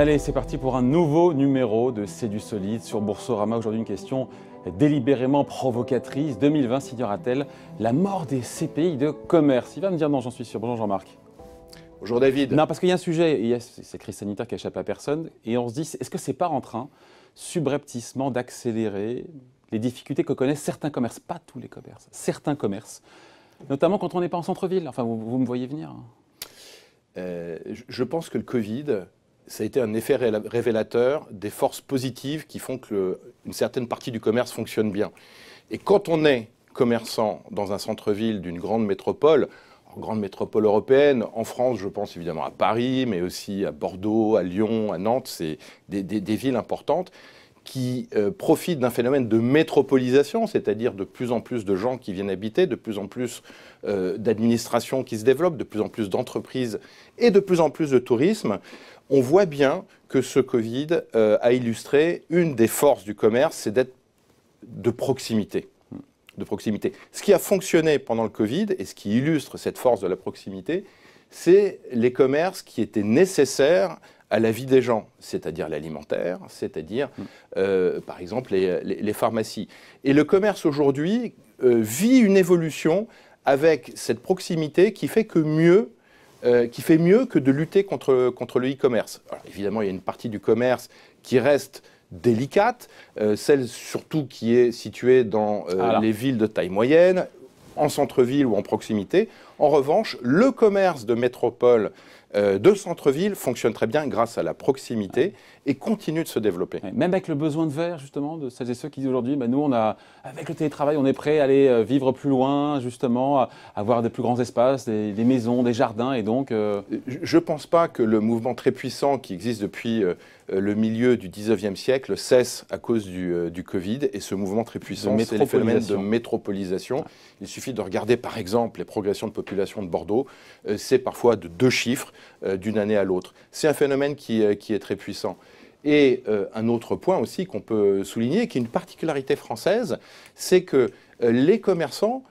Allez, c'est parti pour un nouveau numéro de C'est du solide sur Boursorama. Aujourd'hui, une question délibérément provocatrice. 2020 signera-t-elle la mort des CPI de commerce? Il va me dire non, j'en suis sûr. Bonjour Jean-Marc. Bonjour David. Non, parce qu'il y a un sujet, il y a cette crise sanitaire qui échappe à personne, et on se dit, est-ce que c'est pas en train, subrepticement, d'accélérer les difficultés que connaissent certains commerces, pas tous les commerces, certains commerces, notamment quand on n'est pas en centre-ville. Enfin, vous me voyez venir. Je pense que le Covid, ça a été un effet révélateur des forces positives qui font qu'une certaine partie du commerce fonctionne bien. Et quand on est commerçant dans un centre-ville d'une grande métropole européenne, en France, je pense évidemment à Paris, mais aussi à Bordeaux, à Lyon, à Nantes, c'est des villes importantes qui profitent d'un phénomène de métropolisation, c'est-à-dire de plus en plus de gens qui viennent habiter, de plus en plus d'administrations qui se développent, de plus en plus d'entreprises et de plus en plus de tourisme. On voit bien que ce Covid a illustré une des forces du commerce, c'est d'être de proximité. Ce qui a fonctionné pendant le Covid et ce qui illustre cette force de la proximité, c'est les commerces qui étaient nécessaires à la vie des gens, c'est-à-dire l'alimentaire, c'est-à-dire par exemple les pharmacies. Et le commerce aujourd'hui vit une évolution avec cette proximité qui fait mieux que de lutter contre le e-commerce. Alors, évidemment, il y a une partie du commerce qui reste délicate, celle surtout qui est située dans les villes de taille moyenne, en centre-ville ou en proximité. En revanche, le commerce de métropole, de centre-ville, fonctionne très bien grâce à la proximité et continue de se développer. Même avec le besoin de verre, justement, de celles et ceux qui disent aujourd'hui, nous, avec le télétravail, on est prêt à aller vivre plus loin, justement, à avoir des plus grands espaces, des maisons, des jardins, et donc... Je ne pense pas que le mouvement très puissant qui existe depuis le milieu du 19e siècle cesse à cause du Covid, et ce mouvement très puissant, c'est le phénomène de métropolisation. Il suffit de regarder, par exemple, les progressions de population de Bordeaux, c'est parfois de 2 chiffres d'une année à l'autre. C'est un phénomène qui est très puissant. Et un autre point aussi qu'on peut souligner, qui est une particularité française, c'est que les commerçants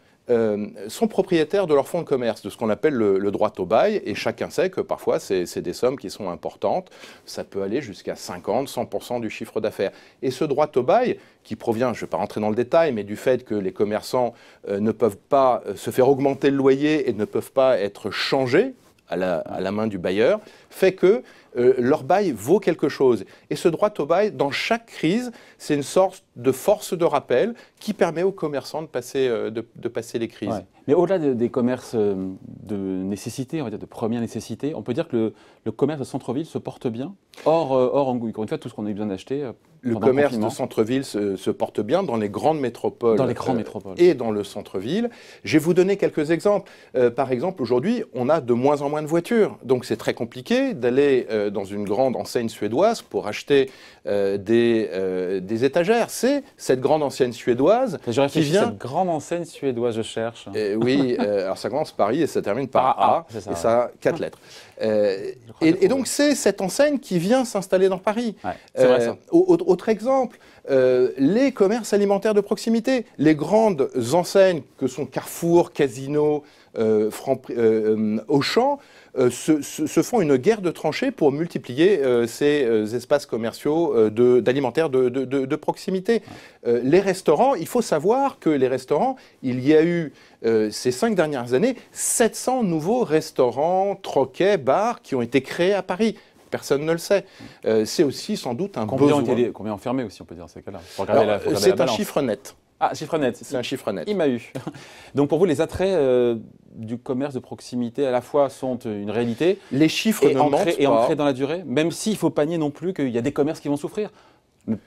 sont propriétaires de leur fonds de commerce, de ce qu'on appelle le droit au bail, et chacun sait que parfois c'est des sommes qui sont importantes, ça peut aller jusqu'à 50-100% du chiffre d'affaires. Et ce droit au bail, qui provient, je ne vais pas rentrer dans le détail, mais du fait que les commerçants ne peuvent pas se faire augmenter le loyer et ne peuvent pas être changés à la main du bailleur, fait que leur bail vaut quelque chose. Et ce droit au bail, dans chaque crise, c'est une sorte de force de rappel qui permet aux commerçants de passer les crises. Ouais. Mais au-delà des commerces de nécessité, on va dire de première nécessité, on peut dire que le commerce de centre-ville se porte bien, hors encore une fois, tout ce qu'on a eu besoin d'acheter. Le commerce de centre-ville se porte bien dans les grandes métropoles, et dans le centre-ville. Je vais vous donner quelques exemples. Par exemple, aujourd'hui, on a de moins en moins de voitures. Donc c'est très compliqué d'aller dans une grande enseigne suédoise pour acheter des étagères. C'est cette grande enseigne suédoise qui vient... Cette grande enseigne suédoise, je cherche. Oui, alors ça commence par I et ça termine par A, et ça a 4 lettres. Et donc c'est cette enseigne qui vient s'installer dans Paris. Ouais, c'est vrai, ça. Autre exemple, les commerces alimentaires de proximité, les grandes enseignes que sont Carrefour, Casino, Auchan, se font une guerre de tranchées pour multiplier ces espaces commerciaux d'alimentaires de proximité. Les restaurants, il faut savoir que les restaurants, il y a eu ces 5 dernières années 700 nouveaux restaurants, troquets, bars qui ont été créés à Paris. Personne ne le sait. C'est aussi sans doute un besoin. Combien enfermés aussi, on peut dire, ces cas-là? C'est un chiffre net. Ah, chiffre net. C'est un chiffre net. Il m'a eu. Donc pour vous, les attraits du commerce de proximité à la fois sont une réalité les chiffres ne mentent pas. Et ancrés dans la durée, même s'il ne faut pas nier non plus qu'il y a des commerces qui vont souffrir,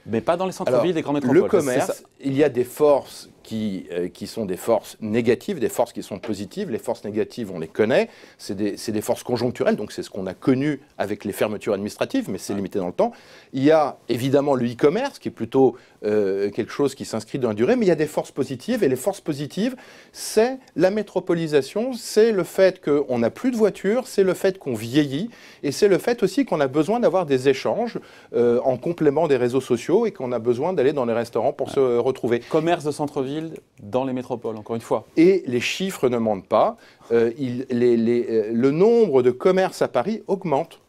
mais pas dans les centres-villes des grandes métropoles. Le commerce, il y a des forces qui sont des forces négatives, des forces qui sont positives. Les forces négatives, on les connaît, c'est des forces conjoncturelles, donc c'est ce qu'on a connu avec les fermetures administratives, mais c'est limité dans le temps. Il y a évidemment le e-commerce, qui est plutôt quelque chose qui s'inscrit dans la durée, mais il y a des forces positives, et les forces positives, c'est la métropolisation, c'est le fait qu'on n'a plus de voitures, c'est le fait qu'on vieillit, et c'est le fait aussi qu'on a besoin d'avoir des échanges en complément des réseaux sociaux, et qu'on a besoin d'aller dans les restaurants pour se retrouver. Commerce de centre-ville dans les métropoles, encore une fois. Et les chiffres ne mentent pas. Le nombre de commerces à Paris augmente.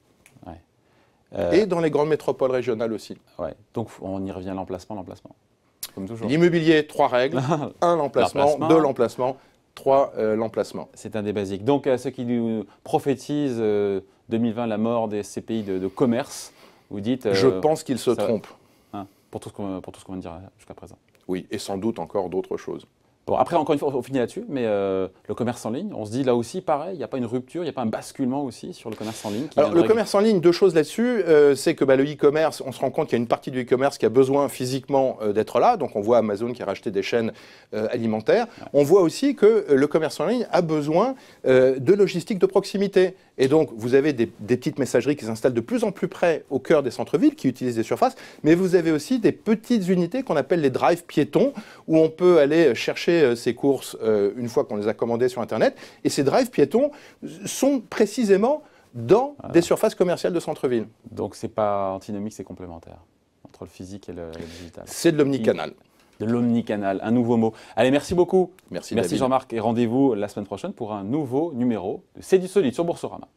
Ouais. Et dans les grandes métropoles régionales aussi. Ouais. Donc on y revient, l'emplacement, comme toujours. L'immobilier, 3 règles, 1 l'emplacement, 2 l'emplacement, 3 l'emplacement. C'est un des basiques. Donc ceux qui nous prophétisent 2020 la mort des CPI de commerce, vous dites... Je pense qu'ils se trompent. Hein, pour tout ce qu'on vient de dire jusqu'à présent. Oui, et sans doute encore d'autres choses. Bon, après, encore une fois, on finit là-dessus, mais le commerce en ligne, on se dit là aussi, pareil, il n'y a pas une rupture, il n'y a pas un basculement aussi sur le commerce en ligne Alors, le commerce en ligne, 2 choses là-dessus, c'est que le e-commerce, on se rend compte qu'il y a une partie du e-commerce qui a besoin physiquement d'être là. Donc, on voit Amazon qui a racheté des chaînes alimentaires. Ouais. On voit aussi que le commerce en ligne a besoin de logistique de proximité. Et donc, vous avez des petites messageries qui s'installent de plus en plus près au cœur des centres-villes, qui utilisent des surfaces, mais vous avez aussi des petites unités qu'on appelle les drives piétons, où on peut aller chercher ses courses une fois qu'on les a commandées sur Internet. Et ces drives piétons sont précisément dans des surfaces commerciales de centre-ville. Donc, ce n'est pas antinomique, c'est complémentaire entre le physique et le digital. C'est de l'omnicanal. De l'omnicanal, un nouveau mot. Allez, merci beaucoup. Merci Jean-Marc, et rendez-vous la semaine prochaine pour un nouveau numéro de C'est du solide sur Boursorama.